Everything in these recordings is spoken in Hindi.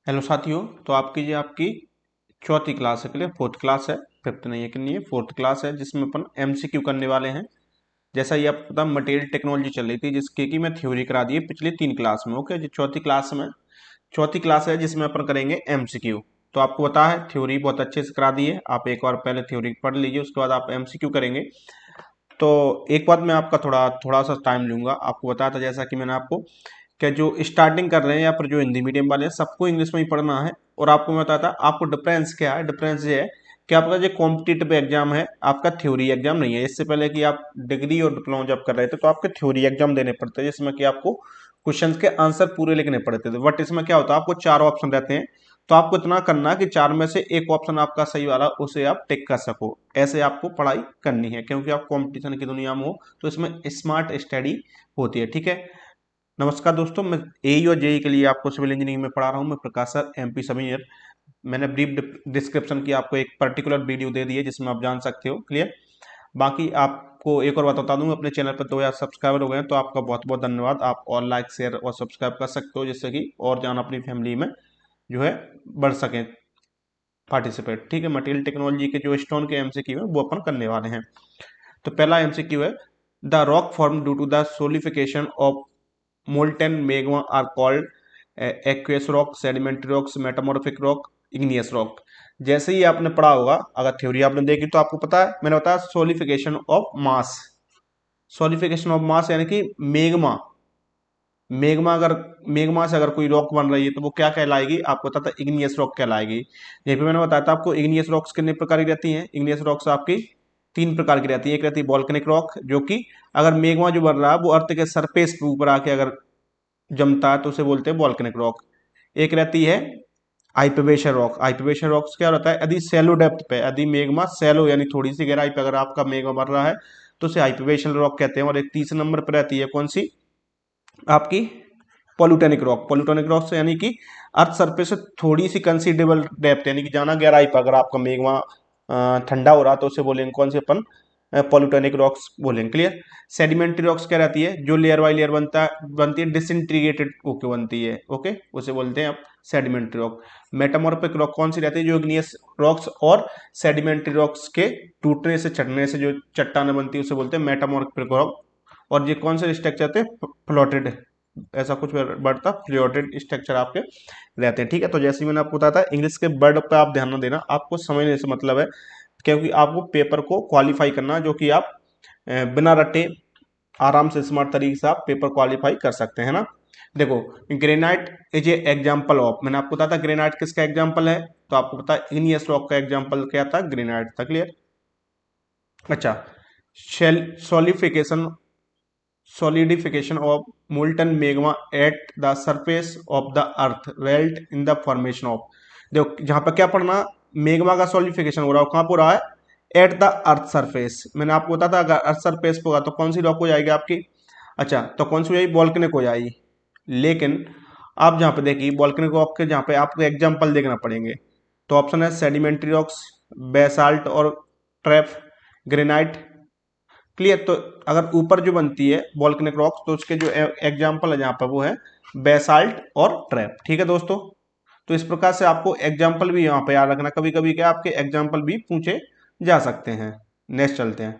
हेलो साथियों। तो आपकी चौथी क्लास है, क्लियर। फोर्थ क्लास है, फिफ्थ नहीं है कि नहीं है, फोर्थ क्लास है, जिसमें अपन एमसीक्यू करने वाले हैं। जैसा ये आपको पता मटेरियल टेक्नोलॉजी चल रही थी, जिसकी कि मैं थ्योरी करा दी है पिछली 3 क्लास में। ओके जी, चौथी क्लास है जिसमें अपन करेंगे एमसीक्यू। तो आपको पता है थ्योरी बहुत अच्छे से करा दी है, आप एक बार पहले थ्योरी पढ़ लीजिए, उसके बाद आप एमसीक्यू करेंगे। तो एक बात मैं आपका थोड़ा थोड़ा सा टाइम लूंगा। आपको बताया था जैसा कि मैंने आपको, क्या जो स्टार्टिंग कर रहे हैं या फिर जो हिंदी मीडियम वाले हैं सबको इंग्लिश में ही पढ़ना है। और आपको मैं बताता आपको डिफरेंस क्या है। डिफरेंस ये है कि आपका जो कॉम्पिटिटिव एग्जाम है, आपका थ्योरी एग्जाम नहीं है। इससे पहले कि आप डिग्री और डिप्लोमा जब कर रहे थे तो आपके थ्योरी एग्जाम देने पड़ते हैं, जिसमें कि आपको क्वेश्चन के आंसर पूरे लिखने पड़ते थे। बट इसमें क्या होता है, आपको 4 ऑप्शन रहते हैं। तो आपको इतना करना कि 4 में से एक ऑप्शन आपका सही वाला उसे आप टिक कर सको। ऐसे आपको पढ़ाई करनी है, क्योंकि आप कंपटीशन की दुनिया में हो, तो इसमें स्मार्ट स्टडी होती है। ठीक है। नमस्कार दोस्तों, मैं एई और जेई के लिए आपको सिविल इंजीनियरिंग में पढ़ा रहा हूँ। मैं प्रकाश सर, एमपी सब इंजीनियर। मैंने ब्रीफ डिस्क्रिप्शन की आपको एक पर्टिकुलर वीडियो दे दी है, जिसमें आप जान सकते हो, क्लियर। बाकी आपको एक और बात बता दूं, अपने चैनल पर 2000 सब्सक्राइबर हो गए हैं, तो आपका बहुत बहुत धन्यवाद। आप और लाइक शेयर और सब्सक्राइब कर सकते हो, जिससे कि और जान अपनी फैमिली में जो है बढ़ सकें पार्टिसिपेट। ठीक है। मटेरियल टेक्नोलॉजी के जो स्टोन के एमसीक्यू है वो अपन करने वाले हैं। तो पहला एमसीक्यू है, the rock form due to the solidification of molten magma are called aqueous rock, sedimentary rocks, metamorphic rock, igneous rock। जैसे ही आपने पढ़ा होगा, अगर थ्योरी आपने देखी तो आपको पता है, मैंने बताया सोलिफिकेशन ऑफ मास। सोलिफिकेशन ऑफ मास यानी कि मेग्मा। मेग्मा अगर मेग्मा से अगर कोई रॉक बन रही है तो वो क्या कहलाएगी, आपको पता था इग्नियस रॉक कहलाएगी। यहीं पे मैंने बताया था आपको इग्नियस रॉक्स कितने प्रकार की रहती हैं। इग्नियस रॉक्स आपकी 3 प्रकार की रहती है। एक रहती है वॉल्केनिक रॉक, जो कि अगर मेग्मा जो बन रहा है वो अर्थ के सरफेस पे ऊपर आके अगर जमता है तो उसे बोलते हैं वॉल्केनिक रॉक। एक रहती है हाइपरबेशन रॉक। हाइपरबेशन रॉक्स क्या रहता है, यदि सैलो डेप्थ पे, यदि मेग्मा सैलो यानी थोड़ी सी गहराई पे अगर आपका मेग्मा बन रहा है तो उसे हाइपरबेशन रॉक कहते हैं। और एक तीसरे नंबर पर रहती है कौन सी, आपकी पॉल्यूटेनिक रॉक। पॉल्यूटेनिक रॉक से यानी कि अर्थ सरफेस से थोड़ी सी कंसीडरेबल डेप्थ, यानी कि जाना गहराई पर अगर आपका मेग्मा ठंडा हो रहा तो उसे बोलेंगे कौन से अपन, पॉल्यूटेनिक रॉक्स बोलेंगे, क्लियर। सेडिमेंट्री रॉक्स क्या रहती है, जो लेयर बाई लेयर बनती है डिसइंटीग्रेटेड होके बनती है, ओके, उसे बोलते हैं आप सेडिमेंट्री रॉक। मेटामॉर्फिक रॉक कौन सी रहती है, जो इग्नियस रॉक्स और सेडिमेंट्री रॉक्स के टूटने से छटने से जो चट्टाने बनती है उसे बोलते हैं मेटामॉर्फिक रॉक। और ये कौन से स्ट्रक्चर थे, फ्लोटेड, ऐसा कुछ वर्ड था, फ्लोटेड स्ट्रक्चर आपके रहते हैं। ठीक है। तो जैसे ही मैंने आपको बताया था, इंग्लिश के वर्ड पे आप ध्यान न देना, आपको समझने से मतलब है, क्योंकि आपको पेपर को क्वालिफाई करना, जो कि आप बिना रटे आराम से स्मार्ट तरीके से आप पेपर क्वालिफाई कर सकते हैं ना। देखो, granite is a example of, मैंने आपको बताया था ग्रेनाइट किसका एग्जाम्पल है, तो आपको पता है इग्नियस रॉक का एग्जाम्पल क्या था, ग्रेनाइट था, क्लियर। अच्छा, सॉलिफिकेशन solidification of molten magma at the surface of the earth result in the formation of, देखो जहां पर क्या पढ़ना, मेग्मा का सॉलिडिफिकेशन हो रहा है, कहां पर हो रहा है, एट द अर्थ सरफेस। मैंने आपको बताया था अगर अर्थ सरफेस पर होगा तो कौन सी रॉक हो जाएगी आपकी, अच्छा तो कौन सी हो जाएगी, वॉल्केनिक हो जाएगी। लेकिन आप जहां पे देखिए वॉल्केनिक रॉक के जहां पे आपको एग्जाम्पल देखना पड़ेंगे, तो ऑप्शन है सेडिमेंट्री रॉक्स, बेसाल्ट और ट्रैप, ग्रेनाइट, क्लियर। तो अगर ऊपर जो बनती है वॉल्केनिक रॉक्स तो उसके जो एग्जाम्पल है जहां पर वो है बेसाल्ट और ट्रैप। ठीक है दोस्तों। तो इस प्रकार से आपको एग्जाम्पल भी यहाँ पे याद रखना, कभी कभी क्या आपके एग्जाम्पल भी पूछे जा सकते हैं। नेक्स्ट चलते हैं।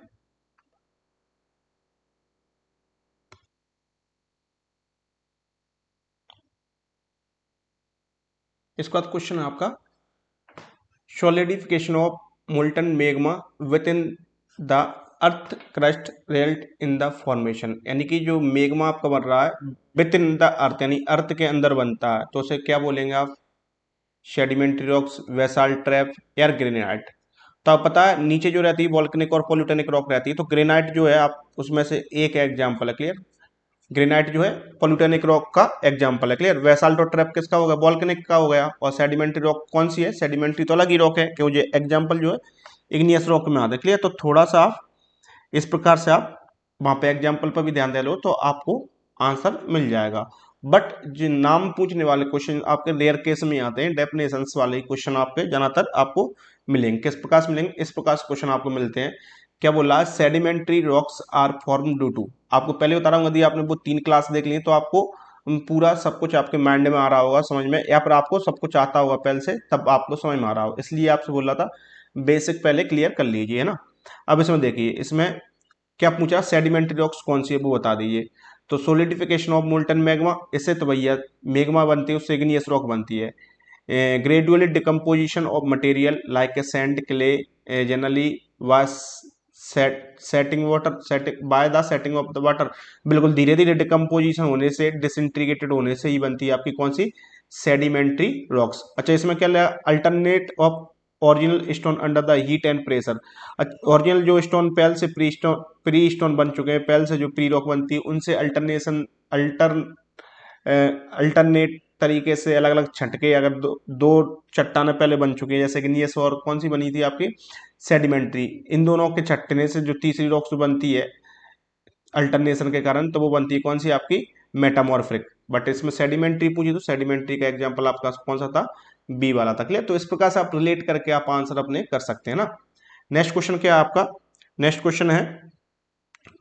इसके बाद क्वेश्चन है आपका, solidification of molten magma within the earth crust result in the formation, यानी कि जो मेग्मा आपका बन रहा है विद इन द अर्थ यानी अर्थ के अंदर बनता है, तो उसे क्या बोलेंगे आप, सेडिमेंट्री रॉक्स, वेसाल्ट ट्रैप या ग्रेनाइट। तो आप पता है नीचे जो रहती है वॉल्केनिक और पोल्यूटेनिक रॉक रहती है, तो ग्रेनाइट जो है आप उसमें से एक एग्जाम्पल है, क्लियर। ग्रेनाइट जो है पोल्यूटेनिक रॉक का एग्जाम्पल है, क्लियर। वेसाल्ट और ट्रैप किसका हो गया, वॉल्केनिक का हो गया। और सेडिमेंट्री रॉक कौन सी है, सेडिमेंट्री तो अलग ही रॉक है, क्योंकि एग्जाम्पल जो है इग्नियस रॉक में आता है, क्लियर। तो थोड़ा सा आप इस प्रकार से आप वहां पे एग्जाम्पल पर भी ध्यान दे लो तो आपको आंसर मिल जाएगा। बट जो नाम पूछने वाले क्वेश्चन आपके रेयर केस में आते हैं, डेफिनेशंस वाले क्वेश्चन आपके ज्यादातर आपको मिलेंगे। किस प्रकार से मिलेंगे, इस प्रकार से क्वेश्चन आपको मिलते हैं। क्या बोला, sedimentary rocks are form due to, आपको पहले बता रहा हूँ, यदि आपने वो 3 क्लास देख ली तो आपको पूरा सब कुछ आपके माइंड में आ रहा होगा समझ में, या फिर आपको सब कुछ आता होगा पहले से, तब आपको समझ में आ रहा होगा, इसलिए आपसे बोल रहा था बेसिक पहले क्लियर कर लीजिए, है ना। अब इसमें देखिए, इसमें क्या पूछा, सेडिमेंट्री रॉक्स कौन सी है वो बता दीजिए। तो सोलिडिफिकेशन ऑफ मोल्टन मैग्मा, इससे तो भैया मैग्मा बनती है, उससे इग्नियस रॉक बनती है। gradually decomposition of material like a sand clay generally was setting water setting by the setting of the water, बिल्कुल धीरे धीरे डिकम्पोजिशन होने से, डिसइंटीग्रेटेड होने से ही बनती है आपकी कौन सी, सेडिमेंट्री रॉक्स। अच्छा, इसमें क्या लिया, alternate of original stone under the heat and pressure. Original जो स्टोन पहल से प्री स्टोन बन चुके हैं, पहल से जो प्री रॉक बनती है उनसे अल्टरनेट तरीके से अलग अलग छटके, अगर दो चट्टाने पहले बन चुकी है, जैसे कि नीस और कौन सी बनी थी आपकी, सेडिमेंट्री, इन दोनों के छटने से जो तीसरी रॉक्स बनती है अल्टरनेशन के कारण, तो वो बनती है कौन सी आपकी, मेटामॉर्फिक। बट इसमें सेडिमेंट्री पूछी तो सेडिमेंट्री का एग्जांपल आपका कौन सा था, बी वाला था। क्लियर, तो इस प्रकार से आप रिलेट करके आप आंसर अपने कर सकते हैं ना। नेक्स्ट क्वेश्चन क्या है आपका, नेक्स्ट क्वेश्चन है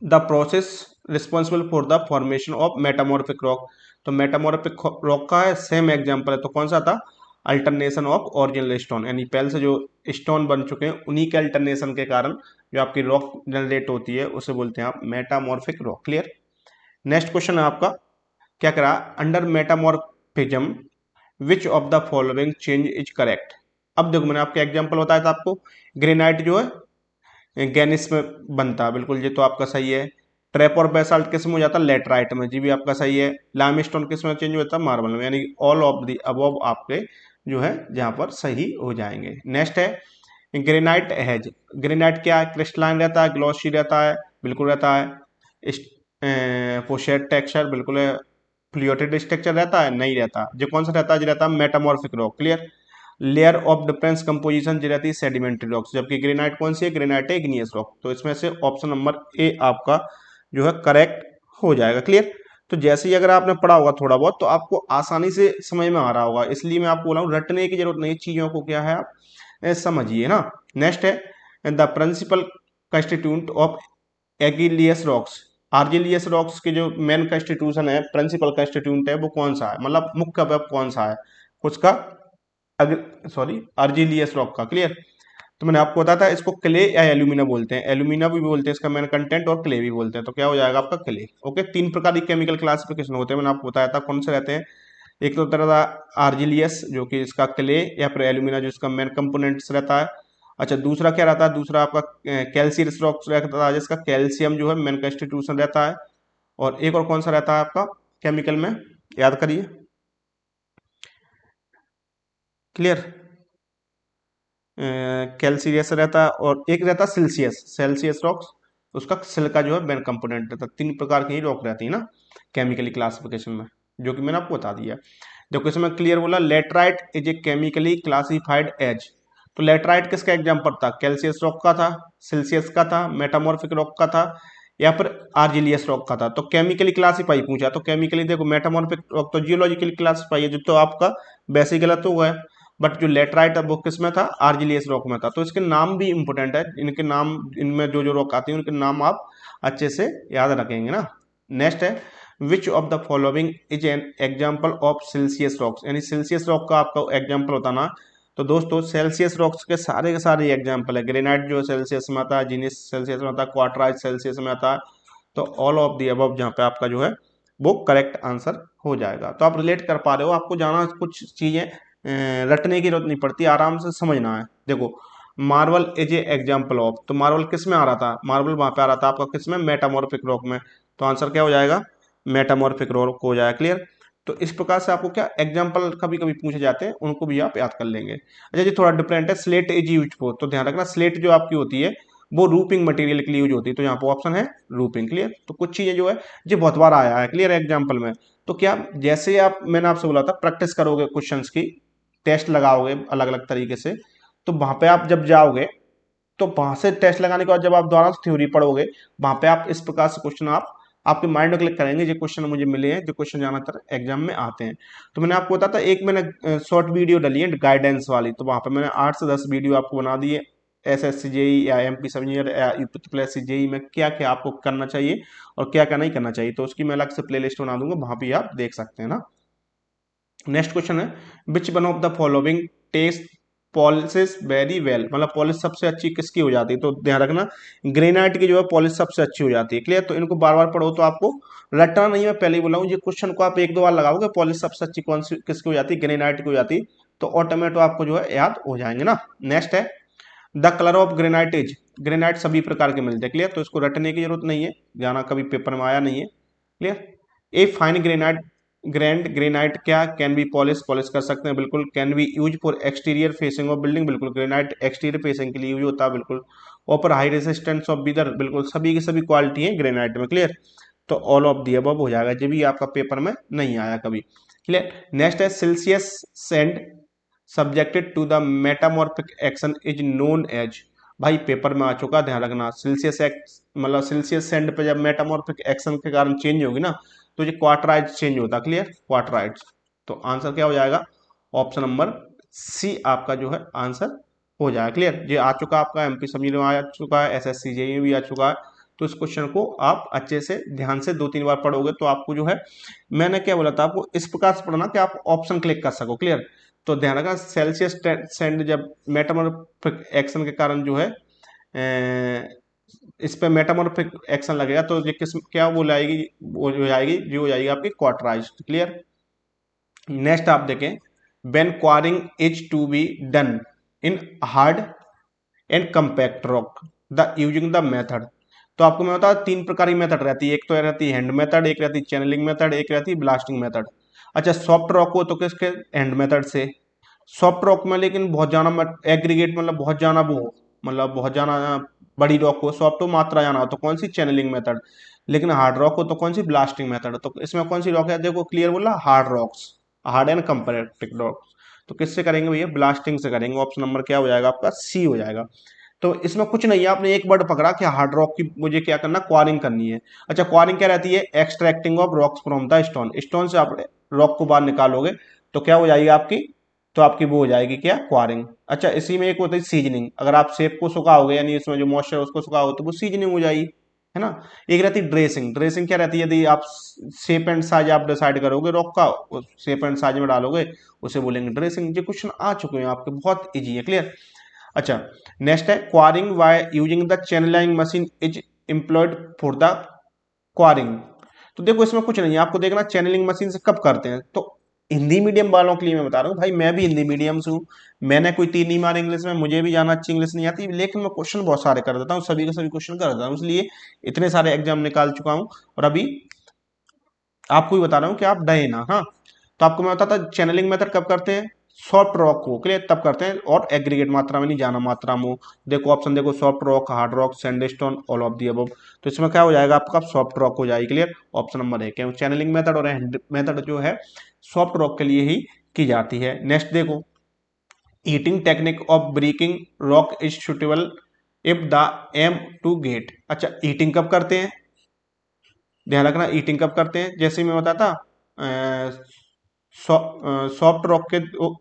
the process responsible for the formation of metamorphic rock. तो मेटामॉर्फिक रॉक का है सेम एग्जांपल है, तो कौन सा था, अल्टरनेशन ऑफ ओरिजिनल स्टोन, यानी पहले से जो स्टोन बन चुके हैं उन्हीं के अल्टरनेशन के कारण जो आपकी रॉक जनरेट होती है उसे बोलते हैं आप metamorphic rock. Clear. Next question है आपका, क्या करा, under metamorphism which of the following change is correct. अब देखो, मैंने आपके एग्जांपल बताया था आपको, ग्रेनाइट जो है गैनिस में बनता है, बिल्कुल ये तो आपका सही है। ट्रैप और बेसाल्ट किस में हो जाता है, लेटराइट में, जी भी आपका सही है। लाइमस्टोन किस में चेंज होता है, मार्बल में, यानी ऑल ऑफ द अबव आपके जो है जहां पर सही हो जाएंगे। नेक्स्ट है ग्रेनाइट हैज, ग्रेनाइट क्या है, क्रिस्टलाइन रहता है, ग्लॉसी रहता है, बिल्कुल रहता है। पोशेट टेक्सचर, बिल्कुल है। फ्लूइडेड स्ट्रक्चर रहता है, नहीं रहता। जो कौन सा रहता है, जो रहता है metamorphic rock. Clear. Layer of difference composition जो रहती है सेडिमेंट्री रॉक्स, जबकि ग्रेनाइट कौन सी है, ग्रेनाइट है इग्नियस रॉक। तो इसमें से ऑप्शन नंबर ए आपका जो है करेक्ट हो जाएगा। क्लियर। तो जैसे ही अगर आपने पढ़ा होगा थोड़ा बहुत, तो आपको आसानी से समझ में आ रहा होगा, इसलिए मैं आपको बोला हूँ रटने की जरूरत नहीं, चीजों को क्या है आप समझिए ना। नेक्स्ट है the principal constituent of argillaceous rocks. Argillaceous rocks के जो मेन कंस्टिट्यूशन है, प्रिंसिपल कंस्टिट्यूंट है, वो कौन सा है, मतलब मुख्य अवयव कौन सा है उसका, सॉरी आर्जिलियस रॉक का। क्लियर। तो मैंने आपको बताया था इसको क्ले या एल्यूमिना बोलते हैं, एल्यूमिना भी बोलते हैं इसका मेन कंटेंट, और क्ले भी बोलते हैं। तो क्या हो जाएगा आपका क्ले। ओके, तीन प्रकार की केमिकल क्लासिफिकेशन होते हैं, मैंने आपको बताया था कौन से रहते हैं। एक तो तरह का आर्जिलियस जो कि इसका क्ले, या फिर एल्यूमिना जो इसका मेन कंपोनेंट्स रहता है। अच्छा, दूसरा क्या रहता है, दूसरा आपका कैल्शियस रॉक रहता है, जिसका कैल्शियम जो है मेन कंस्टिट्यूशन रहता है। और एक और कौन सा रहता है आपका केमिकल में, याद करिए। क्लियर। कैल्सियस रहता है, और एक रहता है सिल्सियस, सेल्सियस रॉक्स, उसका सिल्का जो है मेन कंपोनेंट रहता है। तीन प्रकार की रॉक रहती है ना केमिकली क्लासिफिकेशन में, जो कि मैंने आपको बता दिया। देखो इसमें क्लियर बोला, laterite is a chemically classified as. तो लेटराइट किसका एग्जाम्पल था, कैल्सियस रॉक का था, सिल्सियस का था, मेटामॉर्फिक रॉक का था, या फिर आर्जिलियस रॉक का था। तो केमिकली क्लासिफाई पूछा, तो केमिकली देखो मेटामॉर्फिक रॉक तो जियोलॉजिकली क्लासिफाई है, जो तो आपका वैसे ही गलत हुआ है। बट जो लेटराइट है वो किस में था, आर्जिलियस रॉक में था। तो इसके नाम भी इंपॉर्टेंट है, इनके नाम, इनमें जो जो रॉक आती है उनके नाम आप अच्छे से याद रखेंगे ना। नेक्स्ट है which of the following is an example of siliceous rocks, यानी सिल्सियस रॉक का आपका एग्जाम्पल होता ना। तो दोस्तों सेल्सियस रॉक्स के सारे एग्जाम्पल है, ग्रेनाइट जो सेल्सियस में आता है, जीनिस सेल्सियस में आता है, क्वार्टराइट सेल्सियस में आता है। तो ऑल ऑफ दी अबव जहाँ पे आपका जो है वो करेक्ट आंसर हो जाएगा। तो आप रिलेट कर पा रहे हो, आपको जाना कुछ चीजें रटने की जरूरत नहीं पड़ती, आराम से समझना है। देखो marble is a example of, तो मार्बल किस में आ रहा था, मार्बल वहां पे आ रहा था आपका किस में, मेटामॉर्फिक रॉक में। तो आंसर क्या हो जाएगा, मेटामॉर्फिक रॉक हो जाएगा। क्लियर। तो इस प्रकार से आपको क्या एग्जाम्पल कभी कभी पूछे जाते हैं, उनको भी आप याद कर लेंगे। अच्छा जी, थोड़ा डिफरेंट है, स्लेट इज यूज फॉर, तो ध्यान रखना स्लेट जो आपकी होती है वो रूपिंग मटेरियल के लिए यूज होती है, तो यहाँ पर ऑप्शन है रूपिंग। क्लियर। तो कुछ चीजें जो है ये बहुत बार आया है क्लियर एग्जाम्पल में। तो क्या जैसे आप, मैंने आपसे बोला था प्रैक्टिस करोगे क्वेश्चंस की, टेस्ट लगाओगे अलग अलग तरीके से, तो वहां पे आप जब जाओगे, तो वहां से टेस्ट लगाने के बाद जब आप दोबारा थ्योरी पढ़ोगे, वहां पे आप इस प्रकार से क्वेश्चन आप आपके माइंड में क्लिक करेंगे, जो क्वेश्चन मुझे मिले हैं, जो क्वेश्चन ज्यादातर एग्जाम में आते हैं। तो मैंने आपको बताया था, एक मैंने शॉर्ट वीडियो डाली है गाइडेंस वाली, तो वहां पे मैंने 8 से 10 वीडियो आपको बना दिए एसएससी जेई या एमपी सब इंजीनियर या यूपी जेई में क्या क्या आपको करना चाहिए और क्या क्या नहीं करना चाहिए, तो उसकी मैं अलग से प्लेलिस्ट बना दूंगा, वहां भी आप देख सकते हैं ना। नेक्स्ट क्वेश्चन है, which one of the following test polish very well, मतलब पॉलिश सबसे अच्छी किसकी हो जाती है, तो ध्यान रखना ग्रेनाइट की जो है पॉलिश सबसे अच्छी हो जाती है। क्लियर, तो इनको बार बार पढ़ो तो आपको रटना नहीं, मैं पहले ही बोला हूँ, ये क्वेश्चन को आप एक दो बार लगाओगे पॉलिश सबसे अच्छी कौन सी किसकी हो जाती है, ग्रेनाइट की हो जाती है, तो ऑटोमेटिक आपको जो है याद हो जाएंगे ना। नेक्स्ट है, the colour of granite is, granite सभी प्रकार के मिलते हैं। क्लियर, तो इसको रटने की जरूरत नहीं है, जाना कभी पेपर में आया नहीं है। Clear, a fine granite, grand granite क्या कैन बी पॉलिश, पॉलिश कर सकते हैं बिल्कुल। Can be use for exterior facing of building, बिल्कुल ग्रेनाइट एक्सटीरियर फेसिंग के लिए यूज होता है बिल्कुल। ऊपर हाई रेसिस्टेंस ऑफ बीदर, बिल्कुल सभी की सभी क्वालिटी है ग्रेनाइट में। क्लियर, तो ऑल ऑफ दी अबव हो जाएगा, जब भी आपका पेपर में नहीं आया कभी। क्लियर, नेक्स्ट है siliceous sand subjected to the metamorphic action is known as, भाई पेपर में आ चुका, ध्यान रखना सिल्सियस एक्स मतलब सिल्सियस सेंड पे जब मेटामॉर्फिक एक्शन के कारण चेंज होगी ना तो ये क्वार्टराइज चेंज होता है। क्लियर, क्वार्टराइज, तो आंसर क्या हो जाएगा, ऑप्शन नंबर सी आपका जो है आंसर हो जाएगा। क्लियर, ये आ चुका आपका एमपी सभी में आ चुका है, एसएससी जेईई भी आ चुका है, तो इस क्वेश्चन को आप अच्छे से ध्यान से 2-3 बार पढ़ोगे तो आपको जो है, मैंने क्या बोला था आपको इस प्रकार से पढ़ना कि आप ऑप्शन क्लिक कर सको। क्लियर, तो ध्यान रखना सेल्सियस सेंड जब मेटामॉर्फिक एक्शन के कारण जो है इस पे मेटामॉर्फिक एक्शन लगेगा तो ये किस क्या बोल आएगी, वो हो जाएगी जो हो जाएगी आपकी क्वार्टराइज। क्लियर, नेक्स्ट आप देखें, when quarrying is to be done in hard and compact rock the using the method, तो आपको मैं बता 3 प्रकार की मेथड रहती है, एक तो रहती है हैंड मेथड, एक रहती है चैनलिंग मेथड, एक रहती है ब्लास्टिंग मेथड। अच्छा सॉफ्ट रॉक हो तो किसके, हैंड मेथड से। सॉफ्ट रॉक में लेकिन बहुत जाना एग्रीगेट मतलब बहुत जाना वो हो, मतलब बहुत जाना बड़ी रॉक हो, सॉफ्ट हो मात्रा जाना हो तो कौन सी, चैनलिंग मेथड। लेकिन हार्ड रॉक हो तो कौन सी, ब्लास्टिंग मेथड। तो इसमें कौन सी रॉक है, देखो क्लियर बोला, hard rocks, hard and compact rocks, तो किससे करेंगे भैया, ब्लास्टिंग से करेंगे। ऑप्शन नंबर क्या हो जाएगा आपका, सी हो जाएगा। तो इसमें कुछ नहीं है, आपने एक वर्ड पकड़ा कि हार्ड रॉक की मुझे क्या करना, क्वारिंग करनी है। अच्छा क्वारिंग क्या रहती है, extracting of rocks from the stone, stone से आप रॉक को बाहर निकालोगे तो क्या हो जाएगी आपकी, तो आपकी वो हो जाएगी क्या, क्वारिंग। अच्छा इसी में एक होता है सीजनिंग, अगर आप सेब को सुखाओगे यानी इसमें जो मॉइस्चर उसको सुखाओगे तो वो सीजनिंग हो जाएगी, है ना। एक रहती है ड्रेसिंग, ड्रेसिंग क्या रहती है, यदि आप शेप एंड साइज आप डिसाइड करोगे रॉक का, शेप एंड साइज में डालोगे उसे बोलेंगे ड्रेसिंग। ये क्वेश्चन आ चुके हैं आपके, बहुत इजी है। क्लियर, अच्छा नेक्स्ट है, quarrying by using the channelling machine is employed for the quarrying, तो देखो इसमें कुछ नहीं है, आपको देखना चैनलिंग मशीन से कब करते हैं, तो हिंदी मीडियम वालों के लिए मैं बता रहा हूँ भाई, मैं भी हिंदी मीडियम से हूँ, मैंने कोई तीन नहीं मारा इंग्लिश में, मुझे भी जाना अच्छी इंग्लिश नहीं आती, लेकिन मैं क्वेश्चन बहुत सारे कर देता हूँ, सभी के सभी क्वेश्चन कर देता हूँ, इसलिए इतने सारे एग्जाम निकाल चुका हूँ और अभी आपको भी बता रहा हूँ कि आप डे ना। हाँ, तो आपको मैं बताता चैनलिंग मेथड कब करते हैं, सॉफ्ट रॉक को, क्लियर, तब करते हैं, और एग्रीगेट मात्रा में नहीं, जाना मात्रा में हो। देखो ऑप्शन देखो, soft rock, hard rock, sandstone, all of the above, तो इसमें क्या हो जाएगा आपका, सॉफ्ट रॉक हो जाएगी। क्लियर, ऑप्शन नंबर है, क्यों चैनलिंग मेथड और हैंड मेथड जो है सॉफ्ट रॉक के लिए ही की जाती है। नेक्स्ट देखो, eating technique of breaking rock is suitable if the aim to get, अच्छा ईटिंग कब करते हैं, ध्यान रखना ईटिंग कब करते हैं, जैसे मैं बताता सॉफ्ट रॉक के,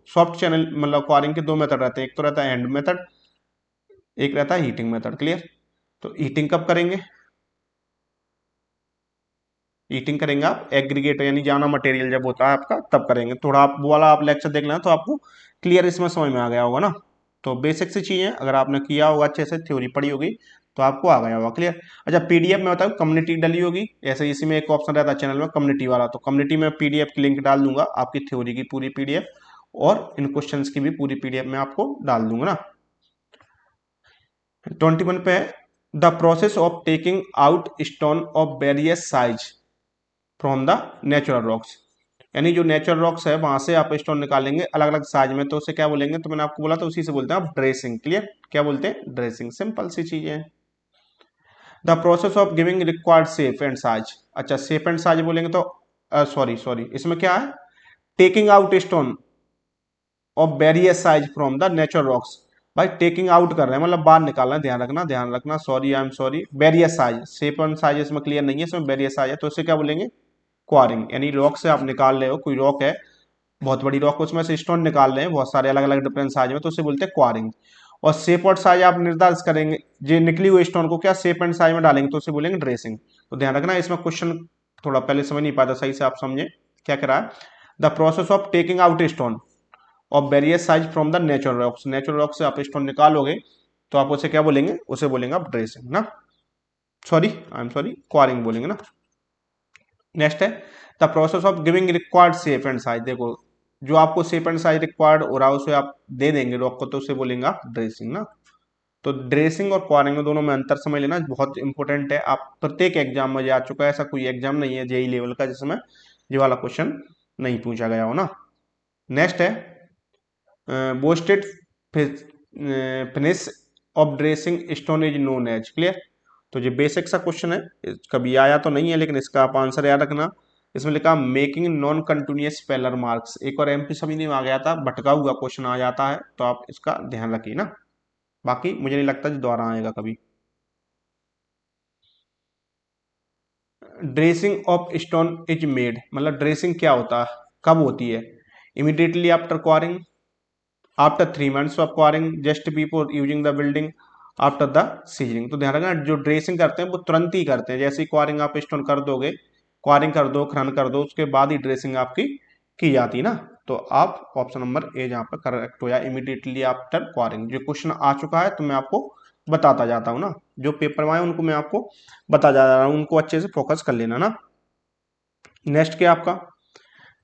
सॉफ्ट चैनल मतलब क्वारिंग के दो मेथड रहते हैं, एक तो रहता है हैंड मेथड, एक रहता है हीटिंग मेथड। क्लियर, तो हीटिंग कब करेंगे, हीटिंग करेंगे आप एग्रीगेट यानी जाना मटेरियल जब होता है आपका तब करेंगे। थोड़ा आप वो वाला आप लेक्चर देख लेना तो आपको क्लियर इसमें समझ में आ गया होगा ना। तो बेसिक सी चीज़ें अगर आपने किया होगा अच्छे से, थ्योरी पढ़ी होगी तो आपको आ गया होगा। क्लियर, अच्छा पीडीएफ में बताऊँ कम्युनिटी डली होगी, ऐसे इसी में एक ऑप्शन रहता है चैनल में कम्युनिटी वाला, तो कम्युनिटी में पीडीएफ की लिंक डाल दूंगा, आपकी थ्योरी की पूरी पीडीएफ और इन क्वेश्चंस की भी पूरी पीडीएफ में आपको डाल दूंगा ना। 21 पे है, the process of taking out stone of various size from the natural rocks, यानी जो नेचुरल रॉक्स है वहां से आप स्टोन निकालेंगे अलग अलग साइज में, तो उसे क्या बोलेंगे, तो मैंने आपको बोला तो उसी से बोलते हैं आप ड्रेसिंग। क्लियर, क्या बोलते हैं, ड्रेसिंग, सिंपल सी चीजें हैं। The process of giving required shape and size, अच्छा शेप एंड साइज बोलेंगे तो सॉरी सॉरी इसमें क्या है, taking out stone of various size from the natural rocks, भाई टेकिंग आउट कर रहे हैं मतलब बाहर निकाल रहे हैं, ध्यान रखना ध्यान रखना, sorry I am sorry, various size, shape and size इसमें क्लियर नहीं है, इसमें वेरियस साइज है तो इसे क्या बोलेंगे, क्वारिंग, यानी रॉक से आप निकाल रहे हो, कोई रॉक है बहुत बड़ी रॉक, उसमें से स्टोन निकाल रहे हैं बहुत सारे अलग अलग डिफरेंट साइज में, तो उसे बोलते हैं क्वारिंग। और शेप और साइज आप निर्धारित करेंगे, जो निकली हुई स्टोन को क्या शेप एंड साइज में डालेंगे तो उसे बोलेंगे ड्रेसिंग। तो ध्यान रखना, इसमें क्वेश्चन थोड़ा पहले समझ नहीं पाता सही से, आप समझे क्या कह रहा है। The process of taking out stone of various size from the natural rocks, natural rock से आप स्टोन निकालोगे तो आप उसे क्या बोलेंगे, उसे बोलेंगे आप ड्रेसिंग ना, सॉरी क्वारिंग बोलेंगे ना। नेक्स्ट है the process of giving required shape and size, देखो जो आपको शेप एंड साइज रिक्वायर्ड हो रहा है उसे आप दे देंगे रॉक को तो उसे बोलेंगे आप ड्रेसिंग ना। तो ड्रेसिंग और क्वारिंग में दोनों में अंतर समझ लेना, बहुत इंपॉर्टेंट है, आप प्रत्येक एग्जाम में जा चुका है, ऐसा कोई एग्जाम नहीं है जेई लेवल का जिसमें ये वाला क्वेश्चन नहीं पूछा गया हो ना। नेक्स्ट है boasted finish of dressing stone is known as, clear. तो ये बेसिक सा क्वेश्चन है, कभी आया तो नहीं है लेकिन इसका आप आंसर याद रखना। इसमें लिखा मेकिंग नॉन कंटिन्यूअस पेलर मार्क्स, एक और एमपी सभी में आ गया था, भटका हुआ क्वेश्चन आ जाता है तो आप इसका ध्यान रखिए ना, बाकी मुझे नहीं लगता दोबारा आएगा कभी। Dressing of stone is made, मतलब ड्रेसिंग क्या होता है, कब होती है, immediately after quarrying, after 3 months of quarrying, just before using the building, after the seasoning. तो ध्यान रखना जो ड्रेसिंग करते हैं वो तुरंत ही करते हैं, जैसे ही क्वारिंग आप स्टोन कर दोगे, क्वारिंग कर दो खनन कर दो उसके बाद ही ड्रेसिंग आपकी की जाती है ना। तो आप ऑप्शन नंबर ए जहाँ पर करेक्ट हो जाए, इमीडिएटली आफ्टर क्वारिंग। जो क्वेश्चन आ चुका है तो मैं आपको बताता जाता हूँ ना, जो पेपर में आए उनको मैं आपको बता जा रहा हूँ, उनको अच्छे से फोकस कर लेना ना। नेक्स्ट क्या आपका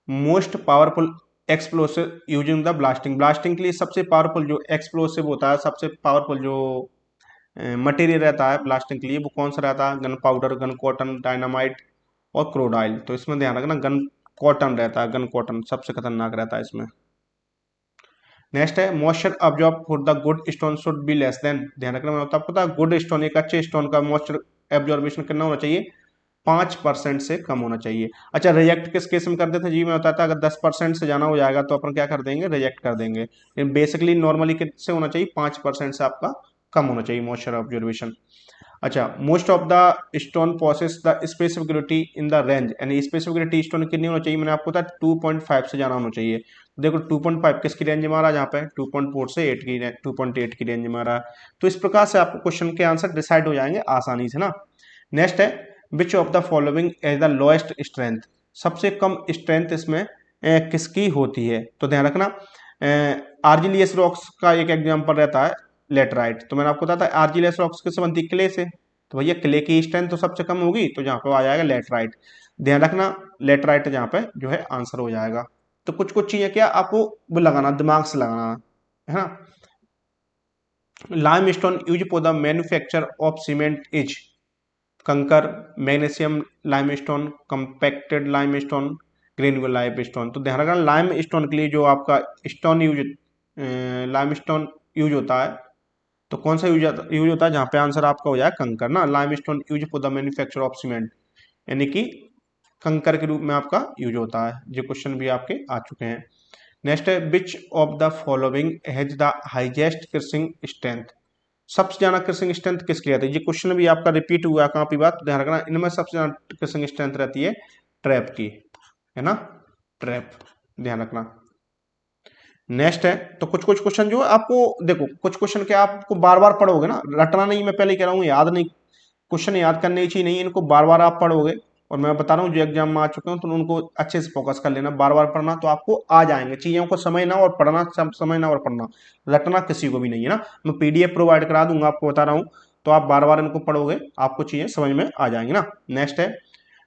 most powerful explosive using the blasting, blasting के लिए सबसे पावरफुल जो एक्सप्लोसिव होता है, सबसे पावरफुल जो मटेरियल रहता है ब्लास्टिंग के लिए वो कौन सा रहता है, gun powder, gun cotton, dynamite और क्रोडाइल। तो इसमें ध्यान रखना गन कॉटन रहता है, गन कॉटन सबसे खतरनाक रहता है इसमें। नेक्स्ट है moisture absorb for the good stone should be less than, ध्यान रखना मैं आपको पता है गुड स्टोन एक अच्छे स्टोन का मॉइस्चर एब्जॉर्बेशन कितना होना चाहिए, 5% से कम होना चाहिए। अच्छा रिजेक्ट किस केस में कर देते हैं जी, मैं बताता अगर 10% से जाना हो जाएगा तो अपन क्या कर देंगे, रिजेक्ट कर देंगे। बेसिकली नॉर्मली किससे होना चाहिए, 5% से आपका कम होना चाहिए मॉइस्चर ऑब्जर्वेशन। अच्छा most of the stone possess the specificity in the range, यानी स्पेसिफिसिटी स्टोन कितनी होना चाहिए, मैंने आपको बताया 2.5 से जाना होना चाहिए। देखो 2.5 किसकी रेंज में आ रहा है, जहाँ पे 2.4 से 8 की 2.8 की रेंज में आ रहा है। तो इस प्रकार से आपको क्वेश्चन के आंसर डिसाइड हो जाएंगे आसानी से ना। नेक्स्ट है which of the following as the lowest strength, सबसे कम स्ट्रेंथ इसमें किसकी होती है। तो ध्यान रखना आर्जिलियस रॉक्स का एक एग्जांपल रहता है लेटराइट, तो मैंने आपको बताया था आर्जिलियस रॉक्स किससे बनती है, क्ले से, तो भैया क्ले की स्ट्रेंथ तो सबसे कम होगी, तो जहाँ पे आ जाएगा लेटराइट। ध्यान रखना लेटराइट जहाँ पे जो है आंसर हो जाएगा। तो कुछ कुछ चीजें क्या आपको वो लगाना, दिमाग से लगाना है ना। Limestone use for the manufacture of cement is kankar, magnesium limestone, compacted limestone, granular limestone. तो ध्यान रखना लाइम स्टोन के लिए जो आपका स्टोन यूज लाइमस्टोन यूज होता है, तो कौन सा यूज होता है, जहाँ पे आंसर आपका हो जाए कंकर ना। Limestone use for the manufacture of cement, यानी कि कंकर के रूप में आपका यूज होता है। ये क्वेश्चन भी आपके आ चुके हैं। नेक्स्ट है which of the following has the highest crushing strength, सबसे ज्यादा क्रशिंग स्ट्रेंथ किसकी रहती है, ये क्वेश्चन भी आपका रिपीट हुआ काफी बात, ध्यान रखना इनमें सबसे ज्यादा क्रशिंग स्ट्रेंथ रहती है ट्रैप की, है ना, ट्रैप, ध्यान रखना। नेक्स्ट है तो कुछ कुछ क्वेश्चन जो है आपको देखो, कुछ क्वेश्चन क्या आपको बार बार पढ़ोगे ना, रटना नहीं, मैं पहले कह रहा हूँ याद नहीं, क्वेश्चन याद करने की चीज नहीं है, इनको बार बार आप पढ़ोगे। और मैं बता रहा हूँ जो एग्जाम में आ चुके हैं तो उनको अच्छे से फोकस कर लेना, बार बार पढ़ना तो आपको आ जाएंगे, चीजों को समझना और पढ़ना, समझना और पढ़ना, रटना किसी को भी नहीं है ना। मैं पीडीएफ प्रोवाइड करा दूंगा आपको बता रहा हूँ, तो आप बार बार इनको पढ़ोगे आपको चीजें समझ में आ जाएंगी ना। नेक्स्ट है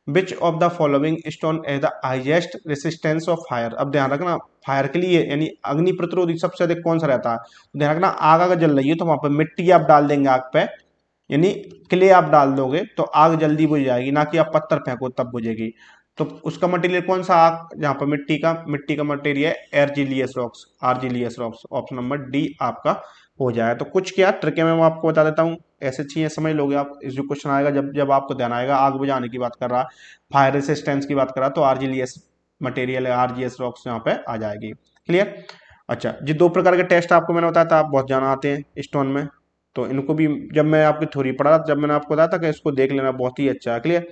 which of the following stone age the highest resistance of fire, अब ध्यान रखना फायर के लिए यानी अग्नि प्रतिरोधी सबसे अधिक कौन सा रहता है, ध्यान रखना आग अगर जल रही है तो वहां पर मिट्टी आप डाल देंगे आग पे, यानी क्ले आप डाल दोगे तो आग जल्दी बुझ जाएगी, ना कि आप पत्थर फेंको तब बुझेगी। तो उसका मटेरियल कौन सा आग, जहां पर मिट्टी का मटेरियल है argillaceous rocks, argillaceous rocks, option number D आपका हो जाए। तो कुछ क्या ट्रिक है मैं आपको बता देता हूँ, ऐसे चीजें समझ लोगे आप, इस जो क्वेश्चन आएगा जब जब आपको ध्यान आएगा आग बुझाने की बात कर रहा, फायर रेसिस्टेंस की बात कर रहा, तो आर्जिलियस मटेरियल है आरजीएस रॉक्स यहाँ पे आ जाएगी। क्लियर। अच्छा जी दो प्रकार के टेस्ट आपको मैंने बताया था, आप बहुत जाना आते हैं स्टोन में, तो इनको भी जब मैं आपकी थ्योरी पढ़ा था जब मैंने आपको बताया था कि इसको देख लेना बहुत ही अच्छा है। क्लियर।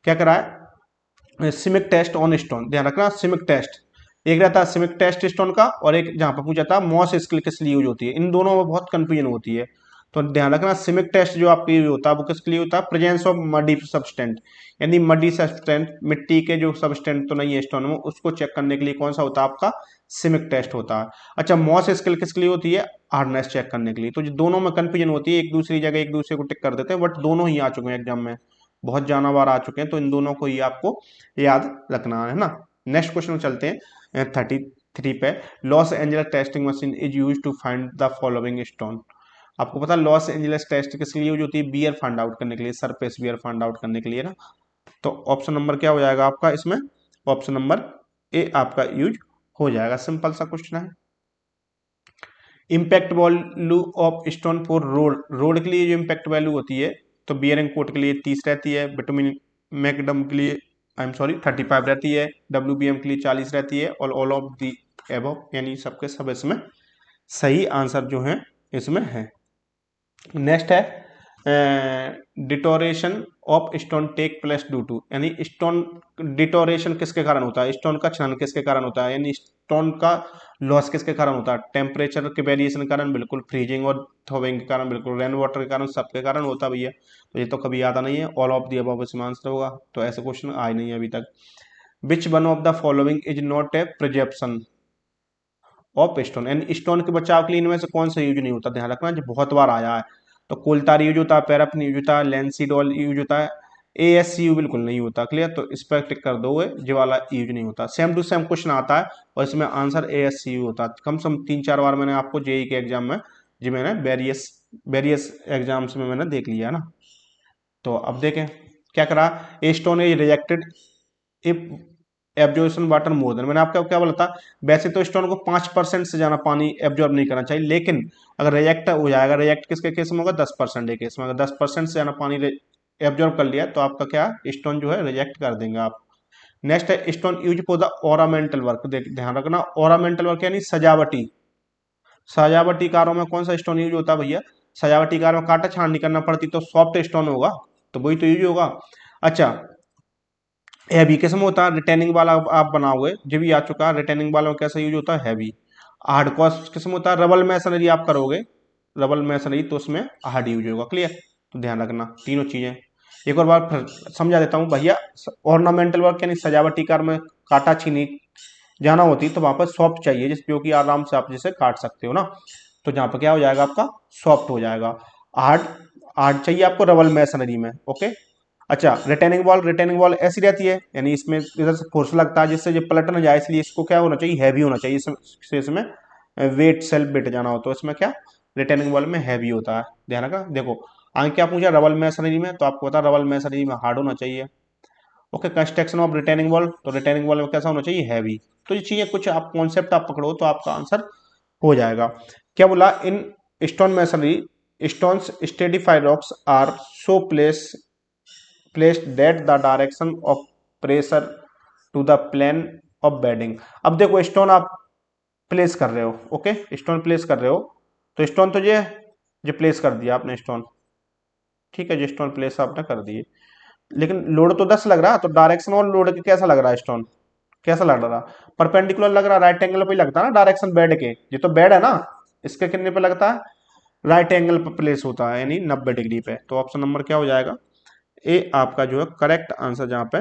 क्या करा है सिमिक टेस्ट ऑन स्टोन, ध्यान रखना सिमिक टेस्ट, एक रहता है सिमिक टेस्ट स्टोन का, और एक जहाँ पर पूछा था मॉस स्किल किस लिए यूज होती है। इन दोनों में बहुत कंफ्यूजन होती है, तो ध्यान रखना सिमिक टेस्ट जो आपके यूज होता है वो किसके लिए होता है, प्रेजेंस ऑफ मडी सब्सटेंट, यानी मडी सब्सटेंट, मिट्टी के जो सब्सटेंट तो नहीं है स्टोन में, उसको चेक करने के लिए कौन सा होता है आपका, सिमिक टेस्ट होता है। अच्छा, मॉस स्किल किसके लिए होती है, हार्डनेस चेक करने के लिए। तो जो दोनों में कंफ्यूजन होती है, एक दूसरी जगह एक दूसरे को टिक कर देते हैं, बट दोनों ही आ चुके हैं एग्जाम में, बहुत जाना बार आ चुके हैं, तो इन दोनों को ही आपको याद रखना है ना। नेक्स्ट क्वेश्चन चलते हैं 33 पे। Los Angeles testing machine is use to find the following stone. आपको पता है लॉस एंजलस टेस्ट किस लिए यूज होती है, बियर फाइंड आउट करने के लिए, सरफेस बियर फाइंड आउट करने के लिए ना। तो ऑप्शन नंबर क्या हो जाएगा आपका इसमें, ऑप्शन नंबर ए आपका यूज हो जाएगा। सिंपल सा क्वेश्चन है। Impact value of stone for road, road के लिए जो इम्पैक्ट वैल्यू होती है, तो बियरिंग कोट के लिए 30 रहती है, बिटुमिन मैकडम के लिए आई एम सॉरी 35 रहती है, WBM के लिए 40 रहती है, और ऑल ऑफ दी एबव, यानी सबके सब इसमें सही आंसर जो है इसमें है। नेक्स्ट है deterioration of stone take place due to, यानी स्टोन डिटोरेशन किसके कारण होता है, स्टोन का क्षरण किसके कारण होता है, यानी स्टोन का लॉस किसके कारण होता है, टेम्परेचर के वेरिएशन के कारण बिल्कुल, फ्रीजिंग और थोविंग के कारण बिल्कुल, रेन वाटर के कारण, सबके कारण होता भैया। तो ये तो कभी आता नहीं है, ऑल ऑफ दी अबव इसमें आंसर होगा, तो ऐसे क्वेश्चन आए नहीं है अभी तक। Which one of the following is not a preservation of stone, यानी स्टोन के बचाव के लिए इनमें से कौन सा यूज नहीं होता, ध्यान रखना जो बहुत बार आया है। तो कोलतार यूज होता है, पैराफिन यूज होता है, लेंसिडोल यूज होता है, ASCU बिल्कुल नहीं होता। क्लियर, तो इस पर टिक कर दोगे, जो वाला यूज नहीं होता। सेम टू सेम क्वेश्चन आता है और इसमें आंसर ASCU होता है। कम से कम 3-4 बार मैंने आपको JEE के एग्जाम में जी मैंने वेरियस वेरियस एग्जाम्स में मैंने देख लिया है ना। तो अब देखें क्या करा, a stone is rejected if absorption water more than, मैंने आपको क्या बोला था, वैसे तो स्टोन को 5% से ज्यादा पानी एब्जॉर्ब नहीं करना चाहिए, लेकिन अगर रिजेक्ट हो जाएगा, रिजेक्ट किसके केस में होगा, 10% के केस में, अगर 10% से ज्यादा पानी एब्जॉर्ब कर लिया तो आपका क्या स्टोन जो है रिजेक्ट कर देंगे आप। नेक्स्ट है stone use for the ornamental work, ध्यान रखना ऑर्नामेंटल वर्क यानी सजावटी, सजावटी कार्यों में कौन सा स्टोन यूज होता है भैया, सजावटी कार्यों में काटा छान नहीं करना पड़ती तो सॉफ्ट स्टोन होगा, तो वही तो यूज होगा। अच्छा, हैवी किस्म होता है, रिटेनिंग वाला आप बनाओगे, जो भी आ चुका है, रिटेनिंग वाला में कैसा यूज होता है, हैवी। हार्ड कॉस्ट किस्म होता है, रबल मैसनरी आप करोगे, रबल मैसनरी तो उसमें हार्ड यूज होगा। क्लियर, तो ध्यान रखना तीनों चीजें। एक और बार फिर समझा देता हूँ भैया, ऑर्नामेंटल वर्क यानी सजावटी कार्य में काटा छीनी जाना होती है तो वहां पर सॉफ्ट चाहिए, जिस जो कि आराम से आप जिसे काट सकते हो ना, तो जहां पर क्या हो जाएगा आपका सॉफ्ट हो जाएगा। हार्ड, हार्ड चाहिए आपको रबल मैसनरी में। ओके, अच्छा, रिटेनिंग वॉल ऐसी रहती है, यानी इसमें इधर से फोर्स लगता है जिससे ये पलट ना जाए, इसलिए इसको क्या होना चाहिए, हैवी होना चाहिए, इसमें वेट सेल्फ वेट जाना हो, तो इसमें क्या रिटेनिंग वॉल में हैवी होता है। ध्यान रखा, देखो आगे क्या पूछा, रबल मैसनरी में, तो आपको पता रबल मैसनरी में हार्ड होना चाहिए। Okay, construction of retaining wall, तो रिटेनिंग वॉल में कैसा होना चाहिए, हैवी। तो ये चीजें कुछ आप कॉन्सेप्ट आप पकड़ो तो आपका आंसर हो जाएगा। क्या बोला, in stone masonry stones stratified rocks are so placed that the direction of pressure to the plane of bedding। अब देखो स्टोन आप प्लेस कर रहे हो, ओके स्टोन प्लेस कर रहे हो, तो स्टोन तो ये प्लेस कर दिया आपने स्टोन, ठीक है, जो स्टोन प्लेस आपने कर दिए, लेकिन लोड तो 10 लग रहा, तो डायरेक्शन और लोड के कैसा लग रहा है स्टोन, कैसा लग रहा, परपेंडिकुलर लग रहा, राइट एंगल पे लगता है ना डायरेक्शन बेड के, ये तो बेड है ना, इसके कितने पे लगता है, राइट एंगल पर प्लेस होता है, यानी 90 डिग्री पे। तो ऑप्शन नंबर क्या हो जाएगा, ए आपका जो है करेक्ट आंसर जहां पे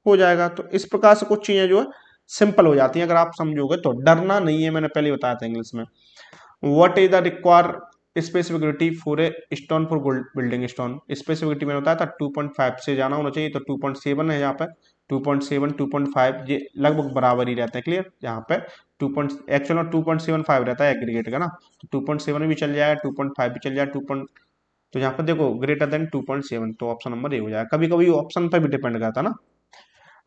हो जाएगा। तो इस प्रकार से कुछ चीजें जो है सिंपल हो जाती हैं अगर आप समझोगे तो, डरना नहीं है, मैंने पहले बताया था इंग्लिश में। What is the require specificity for a stone for building stone, specificity मैंने बताया था 2.5 से जाना होना चाहिए, तो 2.7 है यहाँ पे, 2.7 2.5 ये लगभग बराबर ही रहते हैं। क्लियर, यहाँ पे एक्चुअल में 2.75 रहता है एग्रीगेट का ना, तो 2.7 भी चल जाएगा, 2.5 भी चल जाएगा, तो यहाँ पर देखो ग्रेटर देन 2.7, तो ऑप्शन नंबर ए हो जाएगा। कभी कभी ऑप्शन पर भी डिपेंड करता है ना।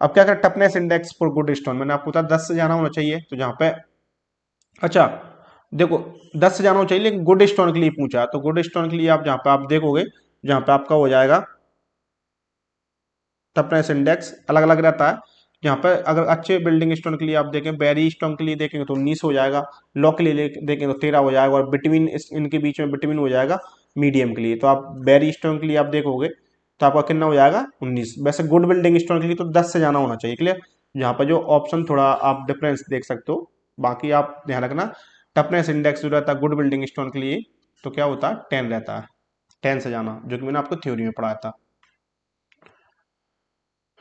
अब क्या करें, toughness index for good stone, मैंने आपको बताया 10 से जाना होना चाहिए, तो जहाँ पे अच्छा देखो 10 से जाना होना चाहिए, लेकिन गुड स्टोन के लिए पूछा, तो गुड स्टोन के लिए आप जहाँ पे आप देखोगे, जहाँ पे आपका हो जाएगा टफनेस इंडेक्स अलग अलग रहता है। जहाँ पे अगर अच्छे बिल्डिंग स्टोन के लिए आप देखें, बैरी स्टोन के लिए देखेंगे तो 19 हो जाएगा, लॉ के लिए देखेंगे तो 13 हो जाएगा, और बिटवीन इनके बीच में बिटवीन हो जाएगा मीडियम के लिए। तो आप बैरी स्टोन के लिए आप देखोगे तो आपका कितना हो जाएगा 19। वैसे गुड बिल्डिंग स्टोन के लिए तो 10 से जाना होना चाहिए। क्लियर, यहाँ पर जो ऑप्शन थोड़ा आप डिफरेंस देख सकते हो। बाकी आप ध्यान रखना, टफनेस इंडेक्स जो रहता है गुड बिल्डिंग स्टोन के लिए तो क्या होता है 10 रहता है, 10 से जाना, जो कि मैंने आपको थ्योरी में पढ़ाया था।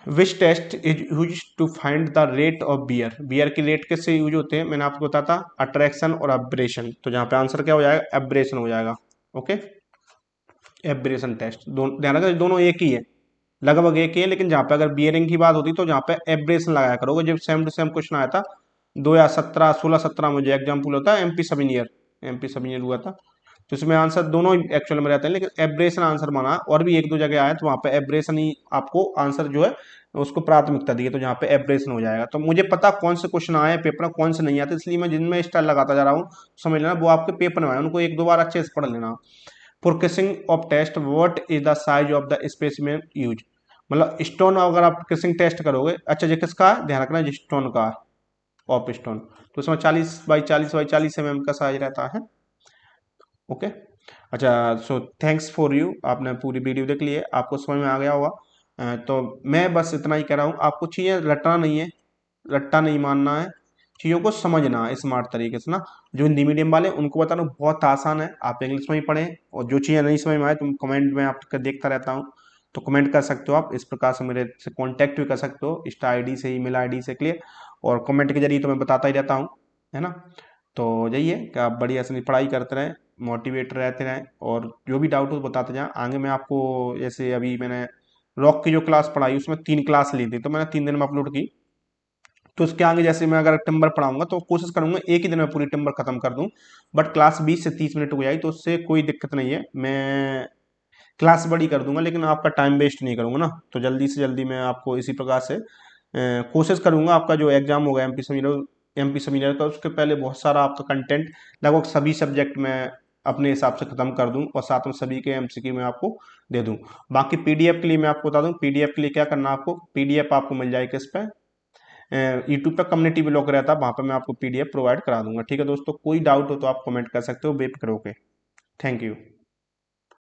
Which test is use to find the rate of wear, wear की रेट किससे यूज होते हैं, मैंने आपको बताया था अट्रैक्शन और एब्रेशन, तो जहाँ पे आंसर क्या हो जाएगा एब्रेशन हो जाएगा। ओके, एब्रेशन टेस्ट ध्यान रखना दोनों एक ही है, लगभग एक ही है, लेकिन जहाँ पे अगर बियरिंग की बात होती तो जहाँ पे एब्रेशन लगाया करोगे। जब सेम टू सेम क्वेश्चन आया था 2017 16 17 मुझे एग्जाम्पल होता है एमपी सब ईयर, एमपी सब ईयर हुआ था, तो इसमें आंसर दोनों एक्चुअल में रहते हैं, लेकिन एब्रेशन आंसर माना और भी एक दो जगह आया तो वहाँ पे एब्रेशन ही आपको आंसर जो है उसको प्राथमिकता दी है, तो जहाँ पे एब्रेशन हो जाएगा। तो मुझे पता कौन से क्वेश्चन आए हैं पेपर में कौन से नहीं आते, इसलिए मैं जिनमें स्टाइल लगाता जा रहा हूँ, समझ लेना वो आपके पेपर में आए, उनको एक दो बार अच्छे से पढ़ लेना। For crushing of test what is the size of the specimen use, मतलब स्टोन अगर आप किसिंग टेस्ट करोगे, अच्छा ये किसका है ध्यान रखना, स्टोन का ऑफ स्टोन, तो उसमें 40 बाई 40 का साइज रहता है। ओके, अच्छा सो थैंक्स फॉर यू, आपने पूरी वीडियो देख ली है, आपको समझ में आ गया होगा। तो मैं बस इतना ही कह रहा हूँ, आपको चीज़ें रटना नहीं है, रट्टा नहीं मानना है, चीज़ों को समझना है स्मार्ट तरीके से ना। जो हिंदी मीडियम वाले उनको बताना बहुत आसान है, आप इंग्लिश में ही पढ़ें, और जो चीज़ें नहीं समझ में आए तुम कमेंट में आपका देखता रहता हूँ, तो कमेंट कर सकते हो आप, इस प्रकार से मेरे से कॉन्टैक्ट भी कर सकते हो, इंस्टा आईडी से, ईमेल आईडी से, क्लियर, और कमेंट के जरिए तो मैं बताता ही रहता हूँ, है ना। तो यही है कि आप बढ़िया से पढ़ाई करते रहें, मोटिवेट रहते रहें, और जो भी डाउट हो बताते जाएं। आगे मैं आपको, जैसे अभी मैंने रॉक की जो क्लास पढ़ाई उसमें 3 क्लास ली थी, तो मैंने 3 दिन में अपलोड की, तो उसके आगे जैसे मैं अगर टिम्बर पढ़ाऊंगा तो कोशिश करूंगा एक ही दिन में पूरी टिम्बर खत्म कर दूं, बट क्लास 20 से 30 मिनट हो जाएगी तो उससे कोई दिक्कत नहीं है, मैं क्लास बड़ी कर दूंगा, लेकिन आपका टाइम वेस्ट नहीं करूंगा ना। तो जल्दी से जल्दी मैं आपको इसी प्रकार से कोशिश करूंगा, आपका जो एग्जाम होगा एमपी सेमिनार का, उसके पहले बहुत सारा आपका कंटेंट लगभग सभी सब्जेक्ट में अपने हिसाब से खत्म कर दूं, और साथ में सभी के एमसीक्यू में आपको दे दूं। बाकी पीडीएफ के लिए मैं आपको बता दूं, पीडीएफ के लिए क्या करना, आपको पीडीएफ आपको मिल जाएगी किस पे, यूट्यूब पर कम्युनिटी ब्लॉग रहता है, वहाँ पर मैं आपको पीडीएफ प्रोवाइड करा दूंगा। ठीक है दोस्तों, कोई डाउट हो तो आप कमेंट कर सकते हो बेफिक्र होके। Thank you.